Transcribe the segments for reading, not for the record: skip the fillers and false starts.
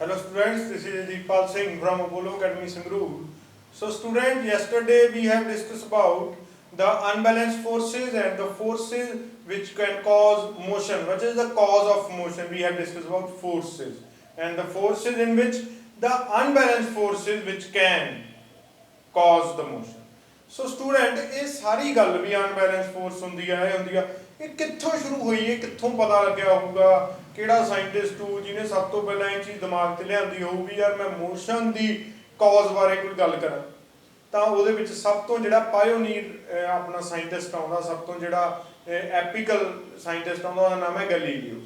Hello students, this is Deepal Singh from Apollo Academy Sangrur. So student, yesterday we have discussed about the unbalanced forces and the forces which can cause motion. What is the cause of motion? We have discussed about forces and the forces in which the unbalanced forces which can cause the motion. So student ਇਹ ਸਾਰੀ ਗੱਲ ਵੀ unbalance force ਹੁੰਦੀ ਆ ਇਹ ਹੁੰਦੀ ਆ ਇਹ ਕਿੱਥੋਂ ਸ਼ੁਰੂ ਹੋਈ ਹੈ ਕਿੱਥੋਂ ਪਤਾ ਲੱਗਿਆ ਹੋਊਗਾ ਕਿਹੜਾ ਸਾਇੰਟਿਸਟ ਹੋ ਜਿਹਨੇ ਸਭ ਤੋਂ ਪਹਿਲਾਂ ਇਹ ਚੀਜ਼ ਦਿਮਾਗ ਤੇ ਲਿਆਂਦੀ ਹੋਊਗੀ ਯਾਰ ਮੈਂ ਮੋਸ਼ਨ ਦੀ ਕਾਜ਼ ਬਾਰੇ ਕੋਈ ਗੱਲ ਕਰਾਂ ਤਾਂ ਉਹਦੇ ਵਿੱਚ ਸਭ ਤੋਂ ਜਿਹੜਾ ਪਾਇਓਨੀਅਰ ਆਪਣਾ ਸਾਇੰਟਿਸਟ ਆਉਂਦਾ ਸਭ ਤੋਂ ਜਿਹੜਾ ਐਪੀਕਲ ਸਾਇੰਟਿਸਟ ਆਉਂਦਾ ਉਹਦਾ ਨਾਮ ਹੈ ਗੈਲੀਲੀਓ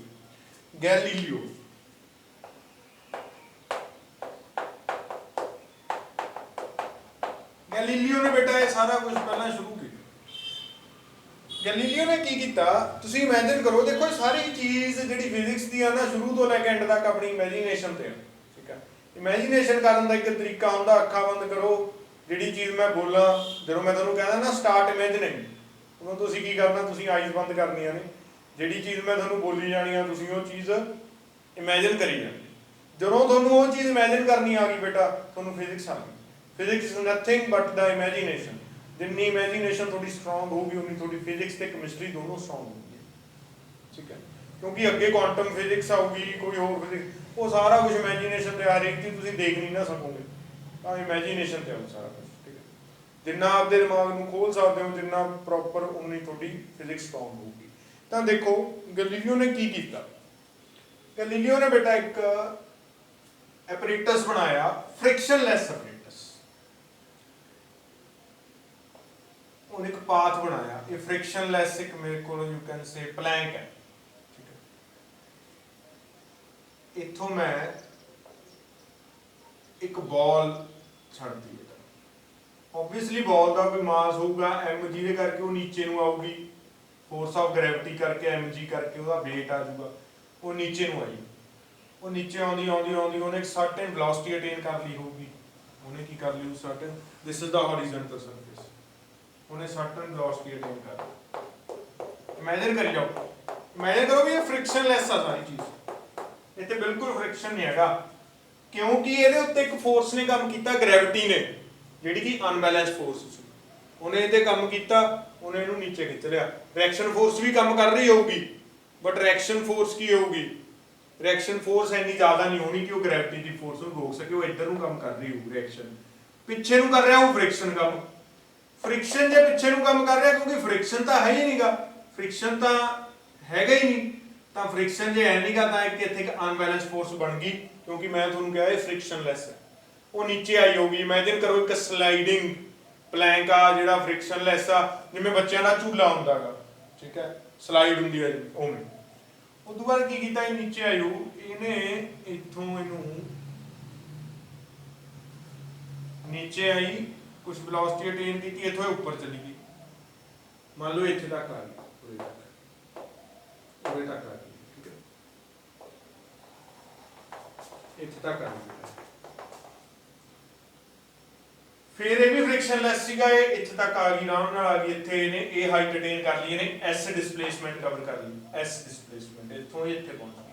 ਗੈਲੀਲੀਓ ਨੇ ਬੇਟਾ ਇਹ ਸਾਰਾ ਕੁਝ ਪਹਿਲਾਂ ਸ਼ੁਰੂ ਕੀਤਾ ਗੈਲੀਲੀਓ ਨੇ ਕੀ ਕੀਤਾ ਤੁਸੀਂ ਇਮੇਜਿਨ ਕਰੋ ਦੇਖੋ ਸਾਰੀ ਚੀਜ਼ ਜਿਹੜੀ ਫਿਜ਼ਿਕਸ ਦੀ ਆ ਨਾ ਸ਼ੁਰੂ ਤੋਂ ਲੈ ਕੇ ਐਂਡ ਤੱਕ ਆਪਣੀ ਇਮੇਜਿਨੇਸ਼ਨ ਤੇ ਆ ਠੀਕ ਆ ਇਮੇਜਿਨੇਸ਼ਨ ਕਰਨ ਦਾ ਇੱਕ ਤਰੀਕਾ ਹੁੰਦਾ ਅੱਖਾਂ ਬੰਦ ਕਰੋ ਜਿਹੜੀ ਚੀਜ਼ ਮੈਂ ਬੋਲਾਂ ਜਦੋਂ ਮੈਂ ਤੁਹਾਨੂੰ ਕਹਿੰਦਾ ਨਾ ਸਟਾਰਟ ਇਮੇਜਿਨਿੰਗ ਉਦੋਂ ਤੁਸੀਂ ਕੀ ਕਰਨਾ ਤੁਸੀਂ ਆਈਜ਼ ਬੰਦ ਕਰਨੀਆਂ ਨੇ ਜਿਹੜੀ ਚੀਜ਼ ਮੈਂ ਤੁਹਾਨੂੰ ਬੋਲੀ ਜਾਣੀ ਆ ਤੁਸੀਂ ਉਹ ਚੀਜ਼ ਇਮੇਜਿਨ ਕਰੀ ਜਾਣੀ ਜਦੋਂ ਤੁਹਾਨੂੰ ਉਹ ਚੀਜ਼ ਇਮੇਜਿਨ ਕਰਨੀ ਆ ਗਈ ਬੇਟਾ ਤੁਹਾਨੂੰ ਫਿਜ਼ਿਕਸ ਆ ਗਈ physics is nothing but the imagination जितनी इमेजिनेशन थोड़ी स्ट्रॉन्ग होगी उतनी थोड़ी फिजिक्स ते केमिस्ट्री दोनों स्ट्रॉन्ग होगी ठीक है क्योंकि अगे क्वांटम फिजिक्स आऊगी कोई और फिजिक्स वो सारा कुछ इमेजिनेशन ते हर एक चीज तुसीं देख नहीं ना सकोगे ਤਾਂ ਇਮੇजिनेशन ਤੇ ਆਉ ਸਾਰਾ ਕੁਝ ਠੀਕ ਹੈ ਜਿੰਨਾ ਆਪਦੇ ਦਿਮਾਗ ਨੂੰ ਖੋਲ ਸਕਦੇ ਹੋ ਜਿੰਨਾ ਪ੍ਰੋਪਰ ਉਨੀ ਤੁਹਾਡੀ ਫਿਜ਼ਿਕਸ ਸਟਰੋਂਗ ਹੋਊਗੀ ਤਾਂ ਦੇਖੋ ਗੈਲੀਲੀਓ ਨੇ ਕੀ ਕੀਤਾ ਗੈਲੀਲੀਓ ਨੇ ਬੇਟਾ ਇੱਕ ਐਪਰੇਟਸ ਬਣਾਇਆ ਫ੍ਰਿਕਸ਼ਨਲੈਸ ਐਪਰੇਟਸ ਉਹਨੇ ਇੱਕ ਪਾਥ ਬਣਾਇਆ ਇਹ ਫ੍ਰਿਕਸ਼ਨਲੈਸ ਇੱਕ ਮੇਰੇ ਕੋਲ ਯੂ ਕੈਨ ਸੇ ਪਲੈਂਕ ਹੈ ਠੀਕ ਹੈ ਇੱਥੋਂ ਮੈਂ ਇੱਕ ਬਾਲ ਛੱਡਦੀ ਹੈ ਆਬਵੀਅਸਲੀ ਬਾਲ ਦਾ ਕੋਈ ਮਾਸ ਹੋਊਗਾ m ਜਿਹਦੇ ਕਰਕੇ ਉਹ ਨੀਚੇ ਨੂੰ ਆਊਗੀ ਫੋਰਸ ਆਫ ਗ੍ਰੈਵਿਟੀ ਕਰਕੇ mg ਕਰਕੇ ਉਹਦਾ weight ਆ ਜਾਊਗਾ ਉਹ ਨੀਚੇ ਨੂੰ ਆਈ ਉਹ ਨੀਚੇ ਆਉਂਦੀ ਉਹਨੇ ਇੱਕ ਸਰਟਨ ਵੈਲੋਸਿਟੀ ਅਟੇਨ ਕਰ ਲਈ ਹੋਊਗੀ ਉਹਨੇ ਕੀ ਕਰ ਲਈ certain this is the horizontal surface ਉਹਨੇ ਸਰਟਨ ਵੈਲੋਸਿਟੀ ਅਟੇਨ ਕਰ ਲਈ ਇਮੇਜਿਨ ਕਰੀ ਜਾਓ ਇਮੇਜਿਨ ਕਰੋ ਵੀ ਇਹ ਫ੍ਰਿਕਸ਼ਨਲੈਸ ਆ ਸਾਰੀ ਚੀਜ਼ ਇੱਥੇ ਬਿਲਕੁਲ ਫ੍ਰਿਕਸ਼ਨ ਨਹੀਂ ਹੈਗਾ ਕਿਉਂਕਿ ਇਹਦੇ ਉੱਤੇ ਇੱਕ ਫੋਰਸ ਨੇ ਕੰਮ ਕੀਤਾ ਗ੍ਰੈਵਿਟੀ ਨੇ ਜਿਹੜੀ ਕਿ ਅਨਬੈਲੈਂਸ ਫੋਰਸ ਸੀ ਉਹਨੇ ਇਹਦੇ ਕੰਮ ਕੀਤਾ ਉਹਨੇ ਇਹਨੂੰ ਨੀਚੇ ਖਿੱਚ ਲਿਆ ਰਿਐਕਸ਼ਨ ਫੋਰਸ ਵੀ ਕੰਮ ਕਰ ਰਹੀ ਹੋਊਗੀ ਬਟ ਰਿਐਕਸ਼ਨ ਫੋਰਸ ਕੀ ਹੋਊਗੀ ਰਿਐਕਸ਼ਨ ਫੋਰਸ ਇੰਨੀ ਜ਼ਿਆਦਾ ਨਹੀਂ ਹੋਣੀ ਕਿ ਉਹ ਗ੍ਰੈਵਿਟੀ ਦੀ ਫੋਰਸ ਨੂੰ ਰੋਕ ਸਕੇ ਉਹ ਇੱਧਰ ਨੂੰ ਕੰਮ ਕਰ ਰਹੀ ਹੋਊ ਰਿਐਕਸ਼ਨ ਪਿੱਛੇ ਨੂੰ ਕਰ ਰਿਹਾ ਉਹ ਫ੍ਰਿਕਸ਼ਨ ਕੰਮ ਫ੍ਰਿਕਸ਼ਨ ਜੇ ਪਿੱਛੇ ਨੂੰ ਕੰਮ ਕਰ ਰਿਹਾ ਕਿਉਂਕਿ ਫ੍ਰਿਕਸ਼ਨ ਤਾਂ ਹੈ ਹੀ ਨਹੀਂਗਾ ਫ੍ਰਿਕਸ਼ਨ ਤਾਂ ਹੈਗਾ ਹੀ ਨਹੀਂ ਤਾਂ ਫ੍ਰਿਕਸ਼ਨ ਜੇ ਹੈ ਨਹੀਂਗਾ ਤਾਂ ਇੱਥੇ ਇੱਕ ਅਨਬੈਲੈਂਸ ਫੋਰਸ ਬਣ ਗਈ ਕਿਉਂਕਿ ਮੈਂ ਤੁਹਾਨੂੰ ਕਿਹਾ ਇਹ ਫ੍ਰਿਕਸ਼ਨਲੈਸ ਹੈ ਉਹ ਨੀਚੇ ਆਈ ਹੋਊਗੀ ਇਮੇਜਿਨ ਕਰੋ ਇੱਕ ਸਲਾਈਡਿੰਗ ਪਲੈਂਕ ਆ ਜਿਹੜਾ ਫ੍ਰਿਕਸ਼ਨਲੈਸ ਆ ਜਿਵੇਂ ਬੱਚਿਆਂ ਦਾ ਝੂਲਾ ਹੁੰਦਾਗਾ ਠੀਕ ਹੈ ਸਲਾਈਡ ਹੁੰਦੀ ਹੈ ਉਵੇਂ ਉਸ ਤੋਂ ਬਾਅਦ ਕੀ ਕੀਤਾ ਇਹ ਨੀਚੇ ਆਇਓ ਇਹਨੇ ਇੱਥੋਂ ਇਹਨੂੰ ਨੀਚੇ ਆਈ ਕੁਝ ਵੈਲੋਸਿਟੀ ਅਟੇਨ ਕੀਤੀ ਇੱਥੋਂ ਉੱਪਰ ਚਲੀ ਗਈ ਮੰਨ ਲਓ ਇੱਥੇ ਤੱਕ ਆ ਗਈ ਉਰੇ ਤੱਕ ਆ ਗਈ ਠੀਕ ਹੈ ਇੱਥੇ ਤੱਕ ਆ ਗਈ ਫਿਰ ਇਹ ਵੀ ਫ੍ਰਿਕਸ਼ਨਲੈਸ ਸੀਗਾ ਇਹ ਇੱਥੇ ਤੱਕ ਆ ਗਈ ਆਰਾਮ ਨਾਲ ਆ ਗਈ ਇੱਥੇ ਇਹਨੇ ਇਹ ਹਾਈਟ ਅਟੇਨ ਕਰ ਲਈ ਇਹਨੇ ਐਸ ਡਿਸਪਲੇਸਮੈਂਟ ਕਵਰ ਕਰ ਲਈ ਐਸ ਡਿਸਪਲੇਸਮੈਂਟ ਇੱਥੋਂ ਇੱਥੇ ਪਹੁੰਚ ਗਈ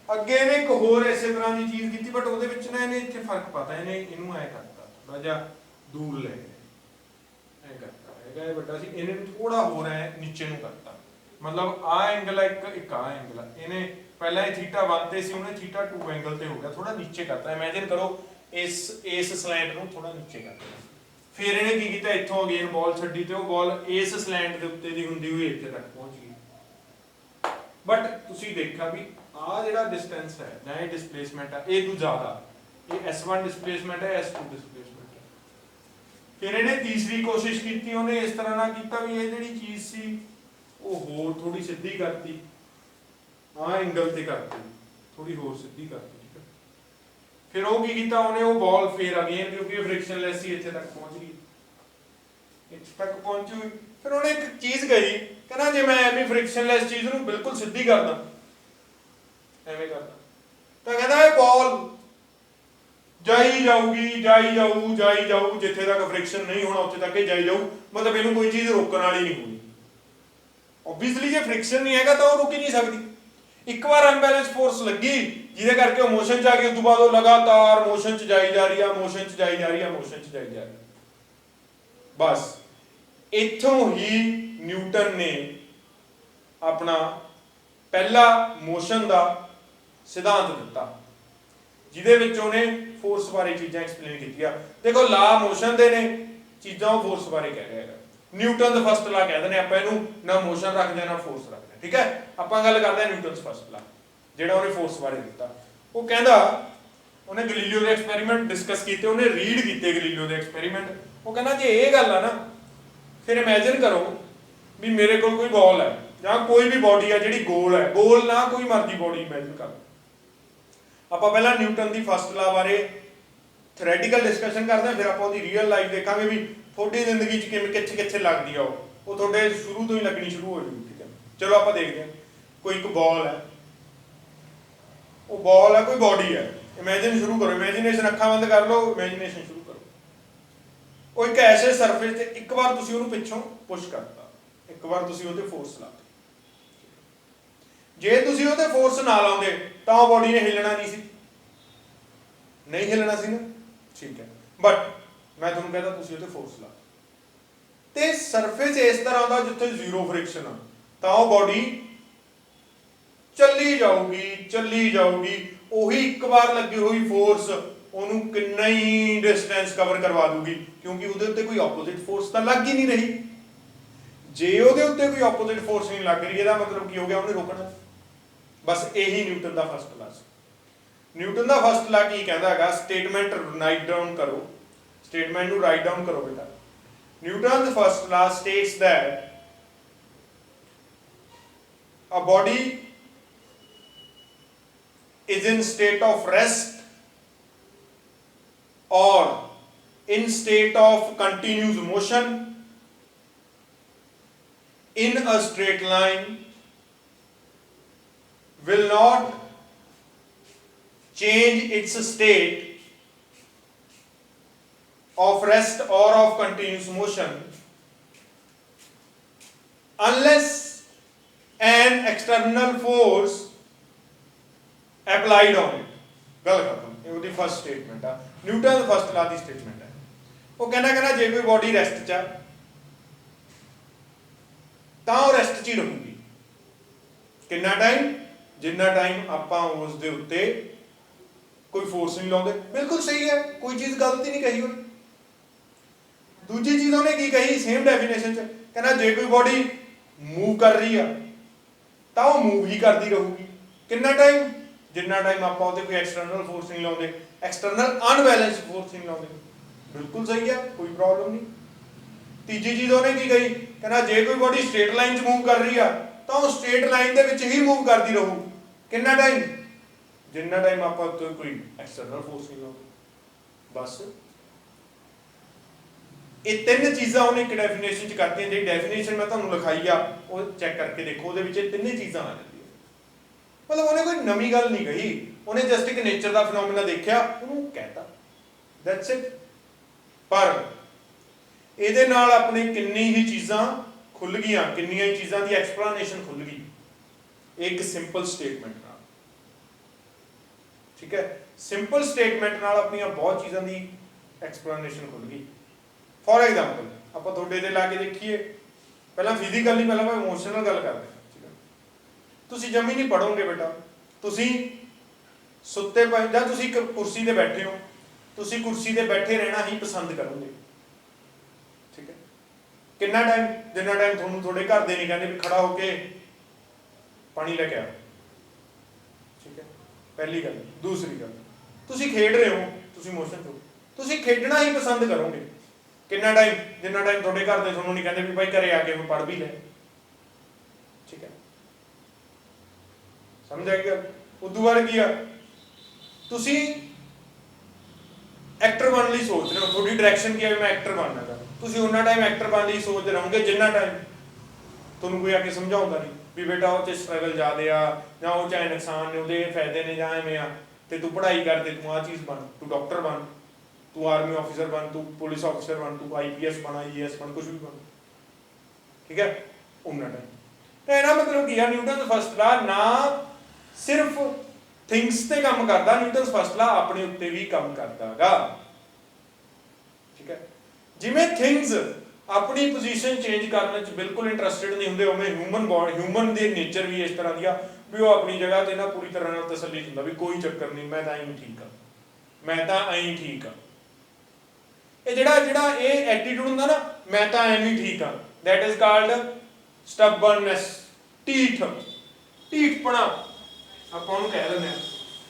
ਅੱਗੇ ਇਹਨੇ ਇੱਕ ਹੋਰ ਇਸੇ ਤਰ੍ਹਾਂ ਦੀ ਚੀਜ਼ ਕੀਤੀ ਬਟ ਉਹਦੇ ਵਿੱਚ ਨਾ ਇਹਨੇ ਇੱਥੇ ਫਰਕ ਪਾਤਾ ਇਹਨੇ ਇਹਨੂੰ ਐ ਕਰਤਾ ਥੋੜਾ ਜਿਹਾ ਦੂਰ ਲੈ ਗਿਆ ਐ ਕਰਤਾ ਹੈਗਾ ਇਹ ਵੱਡਾ ਸੀ ਇਹਨੇ ਥੋੜਾ ਹੋਰ ਐ ਨੀਚੇ ਨੂੰ ਕਰਤਾ ਮਤਲਬ ਆ ਐਂਗਲ ਹੈ ਇੱਕ ਆ ਐਂਗਲ ਹੈ ਇਹਨੇ ਪਹਿਲਾਂ ਇਹ ਥੀਟਾ 1 ਤੇ ਸੀ ਉਹਨੇ ਥੀਟਾ 2 ਐਂਗਲ ਤੇ ਹੋ ਗਿਆ ਥੋੜਾ ਨੀਚੇ ਕਰਤਾ ਇਮੇਜਿਨ ਕਰੋ ਇਸ ਸਲੈਂਟ ਨੂੰ ਥੋੜਾ ਨੀਚੇ ਕਰਤਾ ਫਿਰ ਇਹਨੇ ਕੀ ਕੀਤਾ ਇੱਥੋਂ ਅਗੇਨ ਬਾਲ ਛੱਡੀ ਤੇ ਉਹ ਬਾਲ ਇਸ ਸਲੈਂਟ ਦੇ ਉੱਤੇ ਦੀ ਹੁੰਦੀ ਹੋਈ ਇੱਥੇ ਤੱਕ ਪਹੁੰਚ ਗਈ ਬਟ ਤੁਸੀਂ ਦੇਖਿਆ ਵੀ ਆ ਜਿਹੜਾ ਡਿਸਟੈਂਸ ਹੈ ਜਾਂ ਇਹ ਡਿਸਪਲੇਸਮੈਂਟ ਹੈ ਇਹ ਤੋਂ ਜ਼ਿਆਦਾ ਇਹ s1 ਡਿਸਪਲੇਸਮੈਂਟ ਹੈ s2 ਡਿਸਪਲੇਸਮੈਂਟ ਹੈ ਫਿਰ ਇਹਨੇ ਤੀਸਰੀ ਕੋਸ਼ਿਸ਼ ਕੀਤੀ ਉਹਨੇ ਇਸ ਤਰ੍ਹਾਂ ਨਾਲ ਕੀਤਾ ਵੀ ਇਹ ਜਿਹੜੀ ਚੀਜ਼ ਸੀ ਉਹ ਹੋਰ ਥੋੜੀ ਸਿੱਧੀ ਕਰਤੀ ਆ ਐਂਗਲ ਤੇ ਕਰਤੀ ਥੋੜੀ ਹੋਰ ਸਿੱਧੀ ਕਰਤੀ ਠੀਕ ਹੈ ਫਿਰ ਉਹ ਕੀ ਕੀਤਾ ਉਹਨੇ ਉਹ ਬਾਲ ਫੇਰ ਅਗੇਨ ਕਿਉਂਕਿ ਇਹ ਫ੍ਰਿਕਸ਼ਨਲੈਸ ਸੀ ਇੱਥੇ ਤੱਕ ਪਹੁੰਚ ਗਈ ਇੱਥੇ ਤੱਕ ਪਹੁੰਚੀ ਫਿਰ ਉਹਨੇ ਇੱਕ ਚੀਜ਼ ਕਹੀ ਕਹਿੰਦਾ ਜੇ ਮੈਂ ਐਵੇਂ ਫ੍ਰਿਕਸ਼ਨਲੈਸ ਚੀਜ਼ ਨੂੰ ਬਿਲਕੁਲ ਸਿੱਧੀ ਕਰਦਾ ਐਵੇਂ ਕਰਦਾ ਤਾਂ ਕਹਿੰਦਾ ਇਹ ਬਾਲ ਜਾਈ ਜਾਊ ਜਿੱਥੇ ਤੱਕ ਫ੍ਰਿਕਸ਼ਨ ਨਹੀਂ ਹੋਣਾ ਉੱਥੇ ਤੱਕ ਇਹ ਜਾਈ ਜਾਊ ਮਤਲਬ ਇਹਨੂੰ ਕੋਈ ਚੀਜ਼ ਰੋਕਣ ਵਾਲੀ ਨਹੀਂ ਹੋਣੀ ਆਬਵੀਅਸਲੀ ਜੇ ਫ੍ਰਿਕਸ਼ਨ ਨਹੀਂ ਹੈਗਾ ਤਾਂ ਉਹ ਰੁਕ ਹੀ ਨਹੀਂ ਸਕਦੀ ਇੱਕ ਵਾਰ ਐਮਬੈਲੈਂਸ ਫੋਰਸ ਲੱਗੀ ਜਿਹਦੇ ਕਰਕੇ ਉਹ ਮੋਸ਼ਨ 'ਚ ਆ ਗਈ, ਉਸ ਤੋਂ ਬਾਅਦ ਉਹ ਲਗਾਤਾਰ ਮੋਸ਼ਨ 'ਚ ਜਾਈ ਜਾ ਰਹੀ ਆ, ਮੋਸ਼ਨ 'ਚ ਜਾਈ ਜਾ ਰਹੀ ਆ, ਮੋਸ਼ਨ 'ਚ ਜਾਈ ਜਾ ਰਹੀ ਆ। ਬਸ ਇੱਥੋਂ ਹੀ ਨਿਊਟਨ ਨੇ ਆਪਣਾ ਪਹਿਲਾ ਮੋਸ਼ਨ ਦਾ ਸਿਧਾਂਤ ਦਿੱਤਾ, ਜਿਹਦੇ ਵਿੱਚ ਉਹਨੇ ਫੋਰਸ ਬਾਰੇ ਚੀਜ਼ਾਂ ਐਕਸਪਲੇਨ ਕੀਤੀਆਂ। ਦੇਖੋ ਲਾ ਮੋਸ਼ਨ ਦੇ ਨੇ ਚੀਜ਼ਾਂ, ਉਹ ਫੋਰਸ ਬਾਰੇ ਕਹਿ ਰਿਹਾ ਹੈਗਾ। ਨਿਊਟਨ ਦਾ ਫਸਟ ਲਾ ਕਹਿੰਦੇ ਨੇ ਆਪਾਂ ਇਹਨੂੰ, ਨਾ ਮੋਸ਼ਨ ਰੱਖਦੇ ਆ ਨਾ ਫੋਰਸ ਰੱਖਦੇ ਆ, ਠੀਕ ਹੈ। ਆਪਾਂ ਗੱਲ ਕਰਦੇ ਆ ਨਿਊਟਨਸ ਫਸਟ ਲਾ, ਜਿਹੜਾ ਉਹਨੇ ਫੋਰਸ ਬਾਰੇ ਦਿੱਤਾ। ਉਹ ਕਹਿੰਦਾ, ਉਹਨੇ ਗਲੀਲੀਓ ਦੇ ਐਕਸਪੈਰੀਮੈਂਟ ਡਿਸਕਸ ਕੀਤੇ, ਉਹਨੇ ਰੀਡ ਕੀਤੇ ਗਲੀਲੀਓ ਦੇ ਐਕਸਪੈਰੀਮੈਂਟ। ਉਹ ਕਹਿੰਦਾ ਜੇ ਇਹ ਗੱਲ ਆ ਨਾ, ਫਿਰ ਇਮੈਜਿਨ ਕਰੋ ਵੀ ਮੇਰੇ ਕੋਲ ਕੋਈ ਬਾਲ ਹੈ ਜਾਂ ਕੋਈ ਵੀ ਬੋਡੀ ਹੈ ਜਿਹੜੀ ਗੋਲ ਹੈ, ਗੋਲ ਨਾ ਕੋਈ ਮਰਜ਼ੀ ਬੋਡੀ ਇਮੈਜਿਨ ਕਰ। ਆਪਾਂ ਪਹਿਲਾਂ ਨਿਊਟਨ ਦੀ ਫਸਟ ਲਾ ਬਾਰੇ ਥਿਓਰੈਟੀਕਲ ਡਿਸਕਸ਼ਨ ਕਰਦੇ ਹਾਂ, ਫਿਰ ਆਪਾਂ ਉਹਦੀ ਰੀਅਲ ਲਾਈਫ ਦੇਖਾਂਗੇ ਵੀ ਤੁਹਾਡੀ ਜ਼ਿੰਦਗੀ 'ਚ ਕਿਵੇਂ ਕਿੱਥੇ ਕਿੱਥੇ ਲੱਗਦੀ ਆ। ਉਹ ਤੁਹਾਡੇ ਸ਼ੁਰੂ ਤੋਂ ਹੀ ਲੱਗਣੀ ਸ਼ੁਰੂ ਹੋ ਜੂਗੀ, ਠੀਕ ਹੈ। ਚਲੋ ਆਪਾਂ ਦੇਖਦੇ ਹਾਂ, ਕੋਈ ਇੱਕ ਬਾਲ ਹੈ, ਉਹ ਬਾਲ ਹੈ, ਕੋਈ ਬੋਡੀ ਹੈ। ਇਮੇਜਿਨ ਸ਼ੁਰੂ ਕਰੋ, ਇਮੇਜਿਨੇਸ਼ਨ, ਅੱਖਾਂ ਬੰਦ ਕਰ ਲਓ, ਇਮੇਜਿਨੇਸ਼ਨ ਸ਼ੁਰੂ ਕਰੋ। ਉਹ ਇੱਕ ਐਸੇ ਸਰਫੇਸ ਤੇ ਇੱਕ ਵਾਰ ਤੁਸੀਂ ਉਹਨੂੰ ਪਿੱਛੋਂ ਪੁਸ਼ ਕਰਤਾ, ਇੱਕ ਵਾਰ ਤੁਸੀਂ ਉਹਤੇ ਫੋਰਸ ਲਾ ਦਿੱਤੀ। ਜੇ ਤੁਸੀਂ ਉਹਤੇ ਫੋਰਸ ਨਾ ਲਾਉਂਦੇ ਤਾਂ ਉਹ ਬੋਡੀ ਨੇ ਹਿੱਲਣਾ ਨਹੀਂ ਸੀ, ਨਹੀਂ ਹਿੱਲਣਾ ਸੀ ਨਾ, ਠੀਕ ਹੈ। ਬਟ ਮੈਂ ਤੁਹਾਨੂੰ ਕਹਿੰਦਾ ਤੁਸੀਂ ਉਹਤੇ ਫੋਰਸ ਲਾ ਤੇ ਸਰਫੇਸ ਇਸ ਤਰ੍ਹਾਂ ਦਾ ਜਿੱਥੇ ਜ਼ੀਰੋ ਫ੍ਰਿਕਸ਼ਨ ਆ, ਤਾਂ ਉਹ ਬੋਡੀ ਚੱਲੀ ਜਾਊਗੀ, ਚੱਲੀ ਜਾਊਗੀ। ਉਹੀ ਇੱਕ ਵਾਰ ਲੱਗੀ ਹੋਈ ਫੋਰਸ ਉਹਨੂੰ ਕਿੰਨਾ ਹੀ ਡਿਸਟੈਂਸ ਕਵਰ ਕਰਵਾ ਦੂਗੀ, ਕਿਉਂਕਿ ਉਹਦੇ ਉੱਤੇ ਕੋਈ ਆਪੋਜ਼ਿਟ ਫੋਰਸ ਤਾਂ ਲੱਗ ਹੀ ਨਹੀਂ ਰਹੀ। ਜੇ ਉਹਦੇ ਉੱਤੇ ਕੋਈ ਆਪੋਜ਼ਿਟ ਫੋਰਸ ਨਹੀਂ ਲੱਗ ਰਹੀ, ਇਹਦਾ ਮਤਲਬ ਕੀ ਹੋ ਗਿਆ, ਉਹਨੇ ਰੋਕਣਾ। ਬਸ ਇਹੀ ਨਿਊਟਨ ਦਾ ਫਸਟ ਲਾ ਸੀ। ਨਿਊਟਨ ਦਾ ਫਸਟ ਲਾ ਕੀ ਕਹਿੰਦਾ ਹੈਗਾ, ਸਟੇਟਮੈਂਟ ਰਾਈਟ ਡਾਊਨ ਕਰੋ, ਸਟੇਟਮੈਂਟ ਨੂੰ ਰਾਈਟ ਡਾਊਨ ਕਰੋ ਬੇਟਾ। ਨਿਊਟਨ ਦਾ ਫਸਟ ਲਾ states that a body is in state of rest or in state of continuous motion in a straight line will not change its state of rest or of continuous motion unless an external force applied on it। ਗੱਲ ਖਤਮ। ਇਹ ਉਹਦੀ first statement ਆ, Newton ਦੀ first ਲਾ ਦੀ statement ਹੈ। ਉਹ ਕਹਿੰਦਾ ਜੇ ਕੋਈ ਬੋਡੀ ਰੈਸਟ 'ਚ ਆ ਤਾਂ ਉਹ ਰੈਸਟ 'ਚ ਹੀ ਰਹੂਗੀ। ਕਿੰਨਾ ਟਾਈਮ? ਜਿੰਨਾ ਟਾਈਮ ਆਪਾਂ ਉਸ ਦੇ ਉੱਤੇ ਕੋਈ ਫੋਰਸ ਨਹੀਂ ਲਾਉਂਦੇ। ਬਿਲਕੁਲ ਸਹੀ ਹੈ, ਕੋਈ ਚੀਜ਼ ਗਲਤ ਹੀ ਨਹੀਂ ਕਹੀ ਉਹਨੇ। ਦੂਜੀ ਚੀਜ਼ ਉਹਨੇ ਕੀ ਕਹੀ ਸੇਮ ਡੈਫੀਨੇਸ਼ਨ 'ਚ, ਕਹਿੰਦਾ ਜੇ ਕੋਈ ਬੋਡੀ ਮੂਵ ਕਰ ਰਹੀ ਆ ਤਾਂ ਉਹ ਮੂਵ ਹੀ ਕਰਦੀ ਰਹੂਗੀ। ਕਿੰਨਾ ਟਾਈਮ? ਜਿੰਨਾ ਟਾਈਮ ਆਪਾਂ ਉਹਦੇ ਕੋਈ ਐਕਸਟਰਨਲ ਫੋਰਸ ਨਹੀਂ ਲਾਉਂਦੇ, ਐਕਸਟਰਨਲ ਅਨਬੈਲੈਂਸ ਫੋਰਸ ਨਹੀਂ ਲਾਉਂਦੇ। ਬਿਲਕੁਲ ਸਹੀ ਹੈ, ਕੋਈ ਪ੍ਰੋਬਲਮ ਨਹੀਂ। ਤੀਜੀ ਚੀਜ਼ ਉਹਨੇ ਕੀ ਕਹੀ, ਕਹਿੰਦਾ ਜੇ ਕੋਈ ਬੋਡੀ ਸਟ੍ਰੇਟ ਲਾਈਨ 'ਚ ਮੂਵ ਕਰ ਰਹੀ ਆ ਤਾਂ ਉਹ ਸਟ੍ਰੇਟ ਲਾਈਨ ਦੇ ਵਿੱਚ ਹੀ ਮੂਵ ਕਰਦੀ ਰਹੂ। ਕਿੰਨਾ ਟਾਈਮ? ਜਿੰਨਾ ਟਾਈਮ ਆਪਾਂ ਉੱਤੇ ਕੋਈ ਐਕਸਟਰਨਲ ਫੋਰਸ ਨਹੀਂ ਲਾਉਂਦੇ। ਬਸ ਇਹ ਤਿੰਨ ਚੀਜ਼ਾਂ ਉਹਨੇ ਇੱਕ ਡੈਫੀਨੇਸ਼ਨ 'ਚ ਕਰਤੀਆਂ। ਜਿਹੜੀ ਡੈਫੀਨੇਸ਼ਨ ਮੈਂ ਤੁਹਾਨੂੰ ਲਿਖਾਈ ਆ ਉਹ ਚੈੱਕ ਕਰਕੇ ਦੇਖੋ, ਉਹਦੇ ਵਿੱਚ ਇਹ ਤਿੰਨੇ ਚੀਜ਼ਾਂ ਆ ਜਾਂਦੀਆਂ। ਮਤਲਬ ਉਹਨੇ ਕੋਈ ਨਵੀਂ ਗੱਲ ਨਹੀਂ ਕਹੀ, ਉਹਨੇ ਜਸਟ ਇੱਕ ਨੇਚਰ ਦਾ ਫਿਨੋਮੀਨਾ ਦੇਖਿਆ, ਉਹਨੂੰ ਕਹਿਤਾ, ਦੈਟਸ ਇਟ। ਪਰ ਇਹਦੇ ਨਾਲ ਆਪਣੇ ਕਿੰਨੀ ਹੀ ਚੀਜ਼ਾਂ ਖੁੱਲ ਗਈਆਂ, ਕਿੰਨੀਆਂ ਹੀ ਚੀਜ਼ਾਂ ਦੀ ਐਕਸਪਲੇਨੇਸ਼ਨ ਖੁੱਲ ਗਈ ਇੱਕ ਸਿੰਪਲ ਸਟੇਟਮੈਂਟ ਨਾਲ। ਠੀਕ ਹੈ, ਸਿੰਪਲ ਸਟੇਟਮੈਂਟ ਨਾਲ ਆਪਣੀਆਂ ਬਹੁਤ ਚੀਜ਼ਾਂ ਦੀ ਐਕਸਪਲੇਨੇਸ਼ਨ ਖੁੱਲ ਗਈ। ਫੋਰ ਐਗਜ਼ਾਮਪਲ ਆਪਾਂ ਤੁਹਾਡੇ ਤੇ ਲਾ ਕੇ ਦੇਖੀਏ, ਪਹਿਲਾਂ ਫਿਜ਼ੀਕਲ ਨਹੀਂ, ਪਹਿਲਾਂ ਆਪਾਂ ਇਮੋਸ਼ਨਲ ਗੱਲ ਕਰਦੇ ਹਾਂ। ਠੀਕ ਹੈ, ਤੁਸੀਂ ਜਮੀ ਨਹੀਂ ਪੜੋਗੇ ਬੇਟਾ, ਤੁਸੀਂ ਸੁੱਤੇ ਪਏ ਜਾਂ ਤੁਸੀਂ ਇੱਕ ਕੁਰਸੀ ਤੇ ਬੈਠੇ ਹੋ, ਤੁਸੀਂ ਕੁਰਸੀ ਤੇ ਬੈਠੇ ਰਹਿਣਾ ਹੀ ਪਸੰਦ ਕਰੋਗੇ। ਠੀਕ ਹੈ, ਕਿੰਨਾ ਟਾਈਮ? ਜਿੰਨਾ ਟਾਈਮ ਤੁਹਾਨੂੰ ਤੁਹਾਡੇ ਘਰ ਦੇ ਨਹੀਂ ਕਹਿੰਦੇ ਵੀ ਖੜਾ ਹੋ ਕੇ ਪਾਣੀ ਲੈ ਕੇ ਆ। ਠੀਕ ਹੈ, ਪਹਿਲੀ ਗੱਲ। ਦੂਸਰੀ ਗੱਲ, ਤੁਸੀਂ ਖੇਡ ਰਹੇ ਹੋ, ਤੁਸੀਂ ਮੋਸ਼ਨ 'ਚ ਹੋ, ਤੁਸੀਂ ਖੇਡਣਾ ਹੀ ਪਸੰਦ ਕਰੋਗੇ। ਕਿੰਨਾ ਟਾਈਮ? ਜਿੰਨਾ ਟਾਈਮ ਤੁਹਾਡੇ ਘਰ ਦੇ ਤੁਹਾਨੂੰ ਨਹੀਂ ਕਹਿੰਦੇ ਵੀ ਭਾਈ ਘਰੇ ਆ ਕੇ ਪੜ੍ਹ ਵੀ ਲੈ। ਠੀਕ ਹੈ, ਸਮਝ ਆ ਗਿਆ? ਉਦੋਂ ਬਾਅਦ ਕੀ ਆ, ਤੁਸੀਂ ਐਕਟਰ ਬਣਨ ਲਈ ਸੋਚ ਰਹੇ ਹੋ, ਤੁਹਾਡੀ ਡਾਇਰੈਕਸ਼ਨ ਕੀ ਹੈ, ਮੈਂ ਐਕਟਰ ਬਣਨਾ ਗਾ। ਤੁਸੀਂ ਉਹਨਾਂ ਟਾਈਮ ਐਕਟਰ ਬਣਨ ਲਈ ਸੋਚਦੇ ਰਹੋਗੇ ਜਿੰਨਾ ਟਾਈਮ ਤੁਹਾਨੂੰ ਕੋਈ ਆ ਕੇ ਸਮਝਾਉਂਦਾ ਨਹੀਂ ਵੀ ਬੇਟਾ ਉਹ 'ਚ ਸਟਰਗਲ ਜ਼ਿਆਦੇ ਆ, ਜਾਂ ਉਹ ਚਾਹੇ ਨੁਕਸਾਨ ਨੇ, ਉਹਦੇ ਫਾਇਦੇ ਨੇ, ਜਾਂ ਐਵੇਂ ਆ, ਤੇ ਤੂੰ ਪੜ੍ਹਾਈ ਕਰ, ਤੇ ਤੂੰ ਆਹ ਚੀਜ਼ ਬਣ, ਤੂੰ ਡਾਕਟਰ ਬਣ, ਤੂੰ ਆਰਮੀ ਆਫਿਸਰ ਬਣ, ਤੂੰ ਪੁਲਿਸ ਆਫਿਸਰ ਬਣ, ਤੂੰ IPS ਬਣ, IAS ਬਣ, ਕੁਝ ਵੀ ਬਣ। ਠੀਕ ਹੈ, ਉਹਨਾਂ ਟਾਈਮ। ਇਹਦਾ ਮਤਲਬ ਕੀ ਆ, ਨਿਊਟਨ ਫਸਟ ਲਾ ਨਾ सिर्फ थिंग्स ते काम करता, न्यूटन फर्स्ट ला अपने उत्ते भी काम करता गा। ठीक है, जिवें थिंग्स अपनी पोजीशन चेंज करने च बिल्कुल इंटरस्टेड नहीं होंगे, उवें ह्यूमन दे नेचर भी इस तरह दी भी वो अपनी जगह ते ना पूरी तरह नाल तसल्ली हुंदा भी कोई चक्कर नहीं, मैं तां ही ठीक हाँ, मैं तां ऐं ठीक हाँ। ये जिहड़ा ये एटीट्यूड हुंदा ना, मैं तां ऐवें ठीक हाँ, दैट इज कॉल्ड स्टबर्ननेस, ढीठपना ਆਪਾਂ ਉਹਨੂੰ ਕਹਿ ਦਿੰਦੇ ਹਾਂ।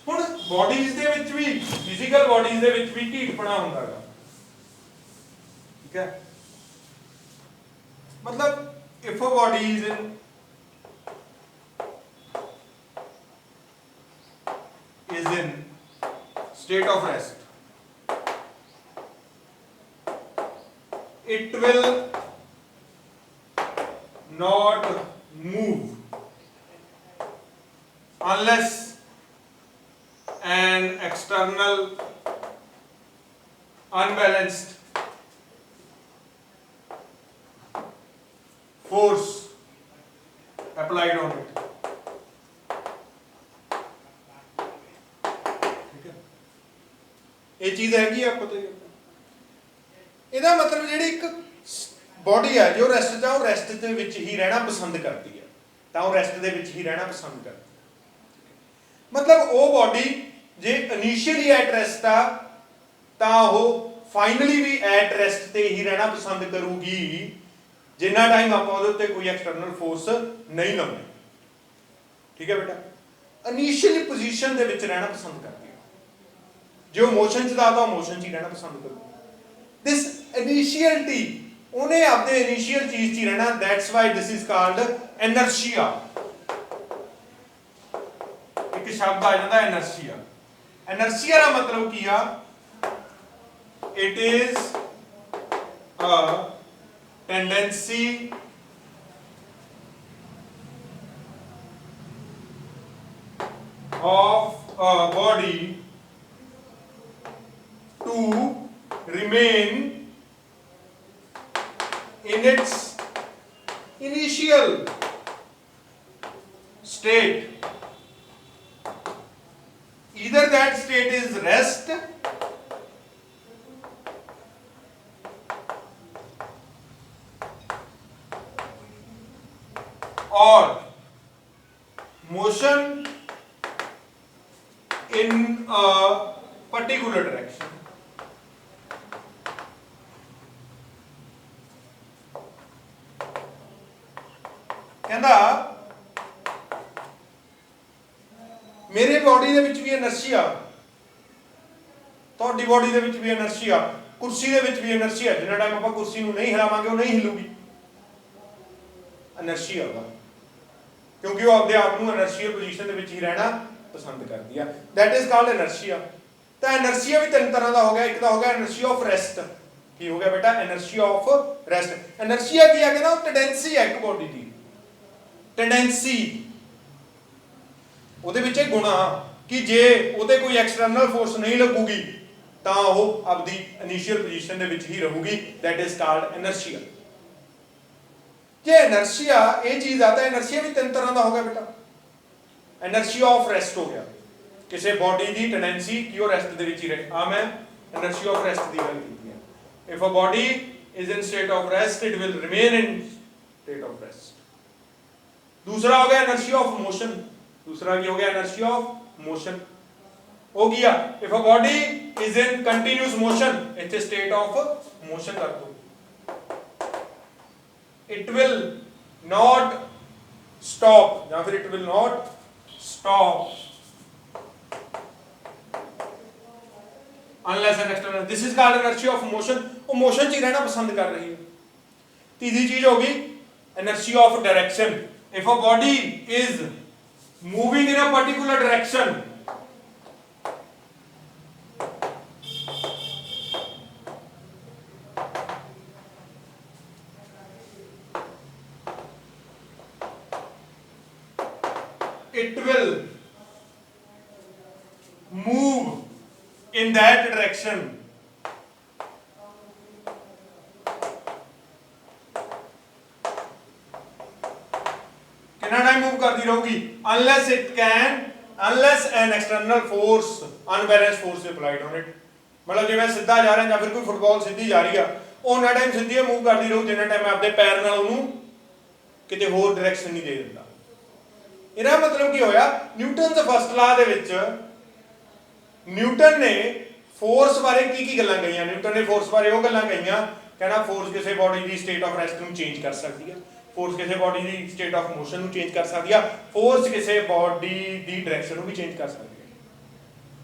ਹੁਣ ਬੋਡੀਜ਼ ਦੇ ਵਿੱਚ ਵੀ, ਫਿਜ਼ੀਕਲ ਬੋਡੀਜ਼ ਦੇ ਵਿੱਚ ਵੀ ਢੀਠਪਣਾ ਹੁੰਦਾ ਹੈਗਾ। ਠੀਕ ਹੈ, मतलब if a body is in state of rest, it will not move unless an external unbalanced force applied on it। ठीक है, ये चीज हैगी आ पता ही। ਇਹਦਾ मतलब ਜਿਹੜੀ ਇੱਕ ਬੋਡੀ ਹੈ ਜੋ ਰੈਸਟ 'ਚ ਆ, ਉਹ ਰੈਸਟ ਦੇ ਵਿੱਚ ਹੀ ਰਹਿਣਾ ਪਸੰਦ ਕਰਦੀ ਹੈ, ਤਾਂ ਉਹ ਰੈਸਟ ਦੇ ਵਿੱਚ ਹੀ ਰਹਿਣਾ ਪਸੰਦ ਕਰਦੀ ਹੈ। मतलब ਉਹ ਬੋਡੀ ਜੇ ਇਨੀਸ਼ੀਅਲੀ ਐਟ ਰੈਸਟ ਆ ਤਾਂ ਉਹ ਫਾਈਨਲੀ ਵੀ ਐਟ ਰੈਸਟ ਤੇ ਹੀ ਰਹਿਣਾ ਪਸੰਦ ਕਰੂਗੀ, ਜਿੰਨਾ ਟਾਈਮ ਆਪਾਂ ਉਹਦੇ ਉੱਤੇ ਕੋਈ ਐਕਸਟਰਨਲ ਫੋਰਸ ਨਹੀਂ ਲਾਉਂਦੇ। ਠੀਕ ਹੈ ਬੇਟਾ, ਇਨੀਸ਼ੀਅਲੀ ਪੋਜੀਸ਼ਨ ਦੇ ਵਿੱਚ ਰਹਿਣਾ ਪਸੰਦ ਕਰਦੀ ਹੈ। ਜੇ ਉਹ ਮੋਸ਼ਨ 'ਚ ਦਾ ਤਾਂ ਮੋਸ਼ਨ 'ਚ ਹੀ ਰਹਿਣਾ ਪਸੰਦ ਕਰੂ। ਦਿਸ ਇਨੀਸ਼ੀਅਲਟੀ, ਉਹਨੇ ਆਪਦੇ ਇਨੀਸ਼ੀਅਲ ਚੀਜ਼ 'ਚ ਹੀ ਰਹਿਣਾ, that's why this is called inertia. ਇੱਕ ਸ਼ਬਦ ਆ ਜਾਂਦਾ ਇਨਰਸ਼ੀਆ। ਇਨਰਸ਼ੀਆ ਦਾ ਮਤਲਬ ਕੀ ਆ? It is a tendency of a body to remain in its initial state, either that state is rest or motion in a particular direction। कहंदा मेरे बॉडी दे विच भी एनर्जी आ, ਤੁਹਾਡੀ बॉडी दे विच भी एनर्जी आ, कुर्सी दे विच भी एनर्जी आ। जिन्ना टाइम ਆਪਾਂ कुर्सी ਨੂੰ ਨਹੀਂ ਹਿਲਾਵਾਂਗੇ ਉਹ ਨਹੀਂ ਹਿਲੂਗੀ, एनर्जी आगा, क्योंकि वो अपने आप को इनर्शियल पोजीशन ਦੇ ਵਿੱਚ ਹੀ ਰਹਿਣਾ ਪਸੰਦ ਕਰਦੀ ਆ। That is called inertia. ਤਾਂ ਇਨਰਸ਼ੀਆ ਵੀ ਤਿੰਨ ਤਰ੍ਹਾਂ ਦਾ ਹੋ ਗਿਆ। ਇੱਕ ਤਾਂ ਹੋ ਗਿਆ ਇਨਰਸ਼ੀਆ ਆਫ ਰੈਸਟ। ਕੀ ਹੋ ਗਿਆ ਬੇਟਾ? ਇਨਰਸ਼ੀਆ ਆਫ ਰੈਸਟ। ਇਨਰਸ਼ੀਆ ਕੀ ਆ ਕਿ ਨਾ ਉਹ ਟੈਂਡੈਂਸੀ ਹੈ ਇੱਕ ਬੋਡੀ ਦੀ, ਟੈਂਡੈਂਸੀ ਉਹਦੇ ਵਿੱਚ ਇਹ ਗੁਣ ਆ ਕਿ ਜੇ ਉਹਦੇ ਕੋਈ ਐਕਸਟਰਨਲ ਫੋਰਸ ਨਹੀਂ ਲੱਗੂਗੀ ਤਾਂ ਉਹ ਆਪਦੀ ਇਨੀਸ਼ੀਅਲ ਪੋਜੀਸ਼ਨ ਦੇ ਵਿੱਚ ਹੀ ਰਹੂਗੀ। That is called inertia. ਜੇ ਇਨਰਸ਼ੀਆ ਇਹ ਚੀਜ਼ ਆ ਤਾਂ ਇਨਰਸ਼ੀਆ ਵੀ ਤਿੰਨ ਤਰ੍ਹਾਂ ਦਾ ਹੋ ਗਿਆ ਬੇਟਾ। ਇਨਰਸ਼ੀਆ ਆਫ ਰੈਸਟ ਹੋ ਗਿਆ, ਕਿਸੇ ਬੋਡੀ ਦੀ ਟੈਂਡੈਂਸੀ ਕਿ ਉਹ ਰੈਸਟ ਦੇ ਵਿੱਚ ਹੀ ਰਹੇ। ਆ ਮੈਂ ਇਨਰਸ਼ੀਆ ਆਫ ਰੈਸਟ ਦੀ ਗੱਲ ਕੀਤੀ ਹੈ। If a body is in state of rest it will remain in state of rest. दूसरा हो गया इनर्शिया ऑफ मोशन। दूसरा क्या हो गया? इनर्शिया ऑफ मोशन हो गया। If a body is in continuous motion, it's state of motion कर दो, इट विल नॉट स्टॉप या फिर it will not stop unless an external. This is called inertia of motion. वो motion च ही रहना पसंद कर रही है। तीसरी चीज होगी inertia of direction. If a body is moving in a particular direction, it will move in that direction कितना टाइम मूव करती रहूगी? Unless it can unless an external force unbalanced force is applied on it। मतलब जिवें सीधा जा रहा ਜਾਂ ਫਿਰ ਕੋਈ ਫੁੱਟਬਾਲ ਸਿੱਧੀ ਜਾ ਰਹੀ ਆ ਉਹਨਾਂ ਟਾਈਮ ਸਿੱਧੀ ਮੂਵ ਕਰਦੀ ਰਹੂ ਜਿੰਨਾ ਟਾਈਮ ਮੈਂ ਆਪਣੇ ਪੈਰ ਨਾਲ ਉਹਨੂੰ ਕਿਤੇ ਹੋਰ ਡਾਇਰੈਕਸ਼ਨ ਨਹੀਂ ਦੇ ਦਿੰਦਾ। ਇਹਦਾ ਮਤਲਬ ਕੀ ਹੋਇਆ ਨਿਊਟਨ ਦੇ ਫਸਟ ਲਾ ਦੇ ਵਿੱਚ ਨਿਊਟਨ ਨੇ ਫੋਰਸ ਬਾਰੇ ਕੀ ਗੱਲਾਂ ਕਹੀਆਂ। ਨਿਊਟਨ ਨੇ ਫੋਰਸ ਬਾਰੇ ਉਹ ਗੱਲਾਂ ਕਹੀਆਂ ਕਹਿੰਦਾ ਫੋਰਸ ਕਿਸੇ body the state of rest ਨੂੰ ਚੇਂਜ ਕਰ ਸਕਦੀ ਹੈ, ਫੋਰਸ ਕਿਸੇ body the state of motion ਨੂੰ ਚੇਂਜ ਕਰ ਸਕਦੀ ਆ, ਫੋਰਸ ਕਿਸੇ ਬਾਡੀ ਦੀ ਡਾਇਰੈਕਸ਼ਨ ਨੂੰ ਵੀ ਚੇਂਜ ਕਰ ਸਕਦੀ ਹੈ।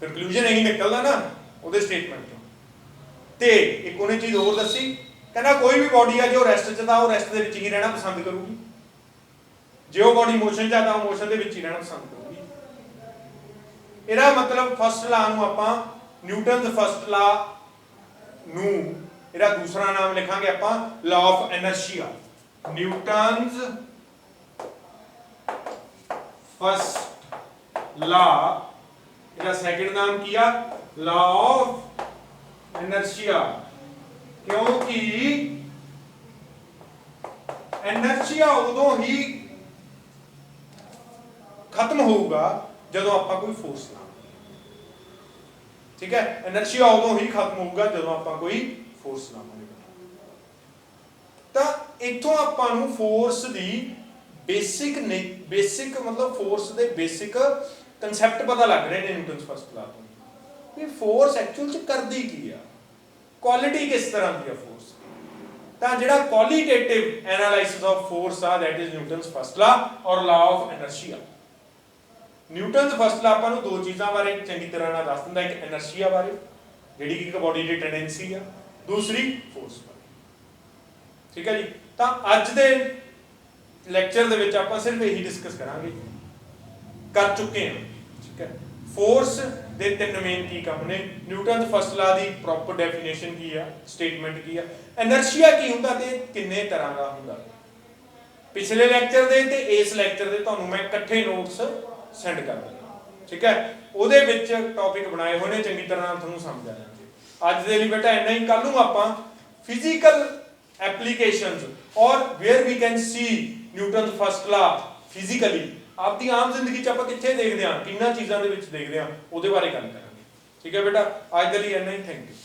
ਕੰਕਲੂਜਨ ਇਹੀ ਨਿਕਲਦਾ ਨਾ ਉਹਦੇ ਸਟੇਟਮੈਂਟ ਤੋਂ। ਤੇ ਇੱਕ ਉਹਨੇ ਚੀਜ਼ ਹੋਰ ਦੱਸੀ ਕਹਿੰਦਾ ਕੋਈ ਵੀ ਬਾਡੀ ਆ ਜੋ ਰੈਸਟ 'ਚ ਤਾਂ ਉਹ ਰੈਸਟ ਦੇ ਵਿੱਚ ਹੀ ਰਹਿਣਾ ਪਸੰਦ ਕਰੂਗੀ, ਜੇ ਉਹ ਬਾਡੀ ਮੋਸ਼ਨ 'ਚ ਆ ਤਾਂ ਉਹ ਮੋਸ਼ਨ ਦੇ ਵਿੱਚ ਹੀ ਰਹਿਣਾ ਪਸੰਦ ਕਰੂਗੀ। ਇਹਦਾ ਮਤਲਬ ਫਸਟ ਲਾ ਨੂੰ ਆਪਾਂ ਨਿਊਟਨ ਦੇ ਫਸਟ ਲਾ ਨੂੰ ਇਹਦਾ ਦੂਸਰਾ ਨਾਮ ਲਿਖਾਂਗੇ ਆਪਾਂ ਲਾ ਆਫ ਇਨਰਸ਼ੀਆ। ਨਿਊਟਨਸ ਫਸਟ ਲਾ ਇਹਦਾ ਸੈਕਿੰਡ ਨਾਮ ਕੀ ਆ ਲਾ ਆਫ ਇਨਰਸ਼ੀਆ, ਕਿਉਂਕਿ ਇਨਰਸ਼ੀਆ ਉਦੋਂ ਹੀ ਖਤਮ ਹੋਊਗਾ ਜਦੋਂ ਆਪਾਂ ਕੋਈ ਫੋਰਸ ਲਾਵਾਂਗੇ। ਠੀਕ ਹੈ, ਇਨਰਸ਼ੀਆ ਉਦੋਂ ਹੀ ਖਤਮ ਹੋਊਗਾ ਜਦੋਂ ਆਪਾਂ ਕੋਈ ਫੋਰਸ ਲਾਵਾਂਗੇ। ਤਾਂ ਇੱਥੋਂ ਆਪਾਂ ਨੂੰ ਫੋਰਸ ਦੀ ਬੇਸਿਕ ਮਤਲਬ ਫੋਰਸ ਦੇ ਬੇਸਿਕ ਕਨਸੈਪਟ ਪਤਾ ਲੱਗ ਰਹੇ ਨੇ ਨਿਊਟਨਸ ਫਸਟ ਲਾ ਤੋਂ ਵੀ ਫੋਰਸ ਐਕਚੁਅਲ ਚ ਕਰਦੀ ਕੀ ਆ, ਕੁਆਲਿਟੀ ਕਿਸ ਤਰ੍ਹਾਂ ਦੀ ਆ ਫੋਰਸ। ਤਾਂ ਜਿਹੜਾ ਕੁਆਲੀਟੇਟਿਵ ਐਨਾਲਾਈਸਿਸ ਆਫ ਫੋਰਸ ਆ ਦੈਟ ਇਜ਼ ਨਿਊਟਨਸ ਫਸਟ ਲਾ ਔਰ ਲਾ ਆਫ ਇਨਰਸ਼ੀਆ। ਨਿਊਟਨਸ ਫਸਟ ਲਾ ਆਪਾਂ ਨੂੰ ਦੋ ਚੀਜ਼ਾਂ ਬਾਰੇ ਚੰਗੀ ਤਰ੍ਹਾਂ ਨਾਲ ਦੱਸ ਦਿੰਦਾ, ਇੱਕ ਇਨਰਸ਼ੀਆ ਬਾਰੇ ਜਿਹੜੀ ਕਿ ਇੱਕ ਬਾਡੀ ਦੀ ਟੈਂਡੈਂਸੀ ਆ, ਦੂਸਰੀ ਫੋਰਸ ਬਾਰੇ। ਠੀਕ ਹੈ ਜੀ, ਤਾਂ ਅੱਜ ਦੇ ਲੈਕਚਰ ਦੇ ਵਿੱਚ ਆਪਾਂ ਸਿਰਫ ਇਹੀ ਡਿਸਕਸ ਕਰਾਂਗੇ, ਕਰ ਚੁੱਕੇ ਹਾਂ। ਠੀਕ ਹੈ, ਫੋਰਸ ਦੇ ਤਿੰਨ ਮੇਨ ਕੀ ਕੰਮ ਨੇ, ਨਿਊਟਨ ਫਸਟ ਲਾ ਦੀ ਪ੍ਰੋਪਰ ਡੈਫੀਨੇਸ਼ਨ ਕੀ ਆ, ਸਟੇਟਮੈਂਟ ਕੀ ਆ, ਇਨਰਸ਼ੀਆ ਕੀ ਹੁੰਦਾ ਤੇ ਕਿੰਨੇ ਤਰ੍ਹਾਂ ਦਾ ਹੁੰਦਾ। ਪਿਛਲੇ ਲੈਕਚਰ ਦੇ ਤੇ ਇਸ ਲੈਕਚਰ ਦੇ ਤੁਹਾਨੂੰ ਮੈਂ ਇਕੱਠੇ ਨੋਟਸ ਸੈਂਡ ਕਰ ਦਿੰਦਾ। ਠੀਕ ਹੈ, ਉਹਦੇ ਵਿੱਚ ਟੌਪਿਕ ਬਣਾਏ ਹੋਏ ਨੇ, ਚੰਗੀ ਤਰ੍ਹਾਂ ਨਾਲ ਤੁਹਾਨੂੰ ਸਮਝ ਆ ਜਾਣਗੇ। ਅੱਜ ਦੇ ਲਈ ਬੇਟਾ ਇੰਨਾ ਹੀ। ਕੱਲ ਨੂੰ ਆਪਾਂ physical applications or where we can see Newton first law physically ਆਪਦੀ ਆਮ ਜ਼ਿੰਦਗੀ 'ਚ ਆਪਾਂ ਕਿੱਥੇ ਦੇਖਦੇ ਹਾਂ, ਕਿੰਨਾ ਚੀਜ਼ਾਂ ਦੇ ਵਿੱਚ ਦੇਖਦੇ ਹਾਂ, ਉਹਦੇ ਬਾਰੇ ਗੱਲ ਕਰਾਂਗੇ। ਠੀਕ ਹੈ ਬੇਟਾ, ਅੱਜ ਦੇ ਲਈ ਇੰਨਾ ਹੀ। Thank you.